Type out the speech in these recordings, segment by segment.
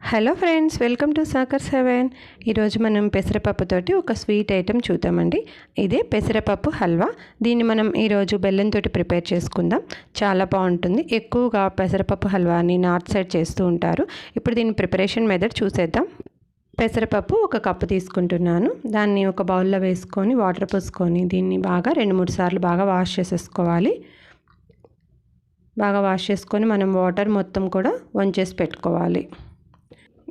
Hello friends, welcome to soccer 7. ఈరోజు మనం పెసరపప్పుతోటి ఒక స్వీట్ ఐటెం చూద్దామండి. ఇదే పెసరపప్పు హల్వా. దీన్ని మనం ఈరోజు బెల్లంతో ప్రిపేర్ చేసుకుందాం. చాలా బాగుంటుంది. ఎక్కువగా పెసరపప్పు హల్వాని నార్త్ సైడ్ చేస్తూ ఉంటారు. ఇప్పుడు దీని ప్రిపరేషన్ మెథడ్ చూసేద్దాం. పెసరపప్పు ఒక కప్పు తీసుకుంటున్నాను. దాన్ని ఒక బౌల్లో వేసుకొని వాటర్ పోసుకొని దీన్ని బాగా 2-3 సార్లు బాగా వాష్ చేసేసుకోవాలి. బాగా వాష్ చేసుకొని మనం వాటర్ మొత్తం కూడా వంచేసి పెట్టుకోవాలి.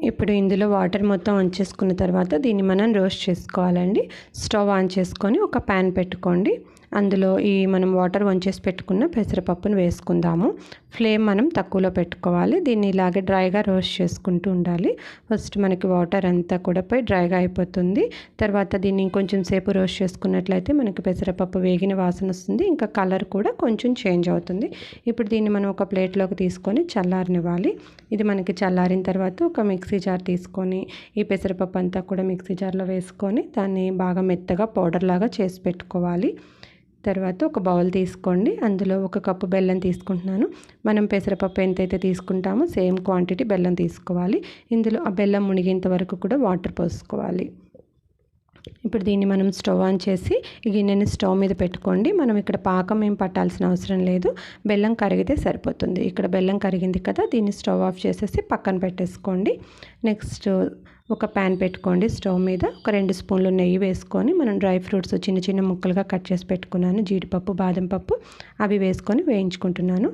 ఇప్పుడు ఇందులో వాటర్ మొత్తం వంచేసుకున్న తర్వాత దీన్ని మనం రోస్ట్ చేసుకోవాలండి. స్టవ్ ఆన్ చేసుకొని ఒక ప్యాన్ పెట్టుకోండి. అందులో మనం వాటర్ వంచేసి పెట్టుకున్న పెసరపప్పును వేసుకుందాము. ఫ్లేమ్ మనం తక్కువలో పెట్టుకోవాలి. దీన్ని ఇలాగే డ్రైగా రోస్ట్ చేసుకుంటూ ఉండాలి. ఫస్ట్ మనకి వాటర్ అంతా కూడా పోయి డ్రైగా అయిపోతుంది. తర్వాత దీన్ని కొంచెం సేపు రోస్ట్ చేసుకున్నట్లయితే మనకి పెసరపప్పు వేగిన వాసన వస్తుంది. ఇంకా కలర్ కూడా కొంచెం చేంజ్ అవుతుంది. ఇప్పుడు దీన్ని మనం ఒక ప్లేట్లోకి తీసుకొని చల్లారనివ్వాలి. ఇది మనకి చల్లారిన తర్వాత ఒక మిక్సీ జార్ తీసుకొని ఈ పెసరపప్పు అంతా కూడా మిక్సీ జార్లో వేసుకొని దాన్ని బాగా మెత్తగా పౌడర్ లాగా చేసి పెట్టుకోవాలి. తర్వాత ఒక బౌల్ తీసుకోండి. అందులో 1 కప్పు బెల్లం తీసుకుంటున్నాను. మనం పెసరపప్పు ఎంతైతే తీసుకుంటామో సేమ్ క్వాంటిటీ బెల్లం తీసుకోవాలి. ఇందులో ఆ బెల్లం మునిగేంత వరకు కూడా వాటర్ పోసుకోవాలి. ఇప్పుడు దీన్ని మనం స్టవ్ ఆన్ చేసి ఈ గిన్నెని స్టవ్ మీద పెట్టుకోండి. మనం ఇక్కడ పాకం ఏం పట్టాల్సిన అవసరం లేదు. బెల్లం కరిగితే సరిపోతుంది. ఇక్కడ బెల్లం కరిగింది కదా, దీన్ని స్టవ్ ఆఫ్ చేసేసి పక్కన పెట్టేసుకోండి. నెక్స్ట్ ఒక ప్యాన్ పెట్టుకోండి. స్టవ్ మీద ఒక 2 స్పూన్లు నెయ్యి వేసుకొని మనం డ్రై ఫ్రూట్స్ చిన్న చిన్న ముక్కలుగా కట్ చేసి పెట్టుకున్నాను. జీడిపప్పు, బాదం పప్పు అవి వేసుకొని వేయించుకుంటున్నాను.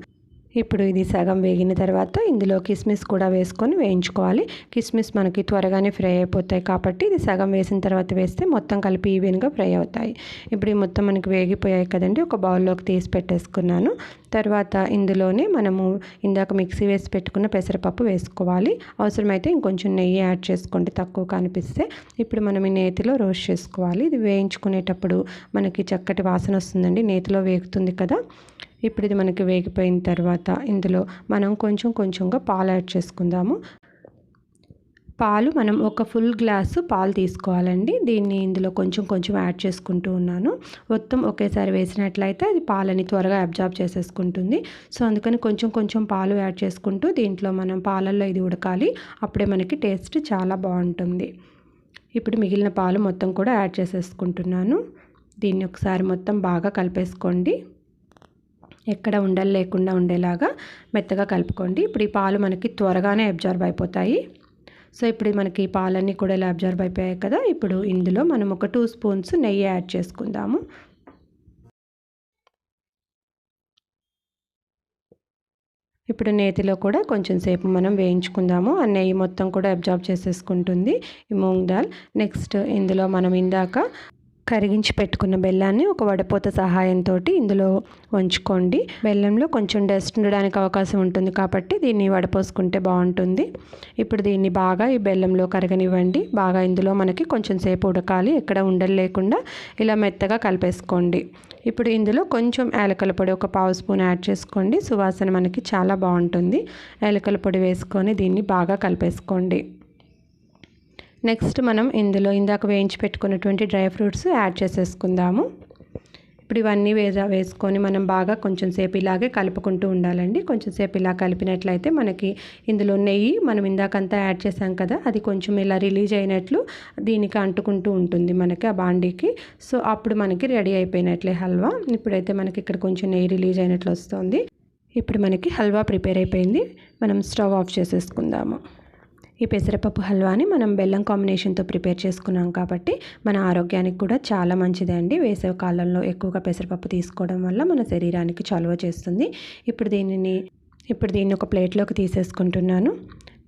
ఇప్పుడు ఇది సగం వేగిన తర్వాత ఇందులో కిస్మిస్ కూడా వేసుకొని వేయించుకోవాలి. కిస్మిస్ మనకి త్వరగానే ఫ్రై అయిపోతాయి కాబట్టి ఇది సగం వేసిన తర్వాత వేస్తే మొత్తం కలిపి ఈవెన్గా ఫ్రై అవుతాయి. ఇప్పుడు ఈ మొత్తం మనకి వేగిపోయాయి కదండి, ఒక బౌల్లోకి తీసి పెట్టేసుకున్నాను. తర్వాత ఇందులోనే మనము ఇందాక మిక్సీ వేసి పెట్టుకున్న పెసరపప్పు వేసుకోవాలి. అవసరమైతే ఇంకొంచెం నెయ్యి యాడ్ చేసుకోండి తక్కువ కనిపిస్తే. ఇప్పుడు మనం ఈ నేతిలో రోస్ట్ చేసుకోవాలి. ఇది వేయించుకునేటప్పుడు మనకి చక్కటి వాసన వస్తుందండి, నేతిలో వేగుతుంది కదా. ఇప్పుడు ఇది మనకి వేగిపోయిన తర్వాత ఇందులో మనం కొంచెంగా పాలు యాడ్ చేసుకుందాము. పాలు మనం ఒక ఫుల్ గ్లాసు పాలు తీసుకోవాలండి. దీన్ని ఇందులో కొంచెం యాడ్ చేసుకుంటూ ఉన్నాను. మొత్తం ఒకేసారి వేసినట్లయితే అది పాలని త్వరగా అబ్జార్బ్ చేసేసుకుంటుంది. సో అందుకని కొంచెం పాలు యాడ్ చేసుకుంటూ దీంట్లో మనం పాలల్లో ఇది ఉడకాలి. అప్పుడే మనకి టేస్ట్ చాలా బాగుంటుంది. ఇప్పుడు మిగిలిన పాలు మొత్తం కూడా యాడ్ చేసేసుకుంటున్నాను. దీన్ని ఒకసారి మొత్తం బాగా కలిపేసుకోండి. ఎక్కడ ఉండలు లేకుండా ఉండేలాగా మెత్తగా కలుపుకోండి. ఇప్పుడు ఈ పాలు మనకి త్వరగానే అబ్జార్బ్ అయిపోతాయి. సో ఇప్పుడు మనకి ఈ పాలన్నీ కూడా ఇలా అబ్జార్బ్ అయిపోయాయి కదా. ఇప్పుడు ఇందులో మనం ఒక 2 స్పూన్స్ నెయ్యి యాడ్ చేసుకుందాము. ఇప్పుడు నేతిలో కూడా కొంచెం సేపు మనం వేయించుకుందాము. ఆ నెయ్యి మొత్తం కూడా అబ్జార్బ్ చేసేసుకుంటుంది ఈ మూంగ్ దాల్. నెక్స్ట్ ఇందులో మనం ఇందాక కరిగించి పెట్టుకున్న బెల్లాన్ని ఒక వడపోత సహాయంతో ఇందులో వంచుకోండి. బెల్లంలో కొంచెం డస్ట్ ఉండడానికి అవకాశం ఉంటుంది కాబట్టి దీన్ని వడపోసుకుంటే బాగుంటుంది. ఇప్పుడు దీన్ని బాగా ఈ బెల్లంలో కరగనివ్వండి. బాగా ఇందులో మనకి కొంచెం సేపు ఉడకాలి. ఎక్కడ ఉండలు లేకుండా ఇలా మెత్తగా కలిపేసుకోండి. ఇప్పుడు ఇందులో కొంచెం యాలకుల పొడి ఒక 1/2 స్పూన్ యాడ్ చేసుకోండి. సువాసన మనకి చాలా బాగుంటుంది. యాలకుల పొడి వేసుకొని దీన్ని బాగా కలిపేసుకోండి. నెక్స్ట్ మనం ఇందులో ఇందాక వేయించి పెట్టుకున్నటువంటి డ్రై ఫ్రూట్స్ యాడ్ చేసేసుకుందాము. ఇప్పుడు ఇవన్నీ వేసుకొని మనం బాగా కొంచెం సేపు ఇలాగే కలుపుకుంటూ ఉండాలండి. కొంచెం సేపు ఇలా కలిపినట్లయితే మనకి ఇందులో నెయ్యి మనం ఇందాకంతా యాడ్ చేసాం కదా, అది కొంచెం ఇలా రిలీజ్ అయినట్లు దీనికి అంటుకుంటూ ఉంటుంది మనకి ఆ బాండీకి. సో అప్పుడు మనకి రెడీ అయిపోయినట్లే హల్వా. ఇప్పుడైతే మనకి ఇక్కడ కొంచెం నెయ్యి రిలీజ్ అయినట్లు వస్తుంది. ఇప్పుడు మనకి హల్వా ప్రిపేర్ అయిపోయింది. మనం స్టవ్ ఆఫ్ చేసేసుకుందాము. ఈ పెసరపప్పు హల్వాని మనం బెల్లం కాంబినేషన్తో ప్రిపేర్ చేసుకున్నాం కాబట్టి మన ఆరోగ్యానికి కూడా చాలా మంచిది అండి. వేసవి కాలంలో ఎక్కువగా పెసరపప్పు తీసుకోవడం వల్ల మన శరీరానికి చలువ చేస్తుంది. ఇప్పుడు దీన్ని ఒక ప్లేట్లోకి తీసేసుకుంటున్నాను.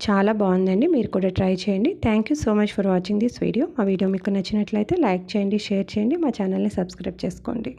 చాలా బాగుందండి. మీరు కూడా ట్రై చేయండి. Thank you so much for watching this video. మా వీడియో మీకు నచ్చినట్లయితే లైక్ చేయండి, షేర్ చేయండి, మా ఛానల్ని సబ్స్క్రైబ్ చేసుకోండి.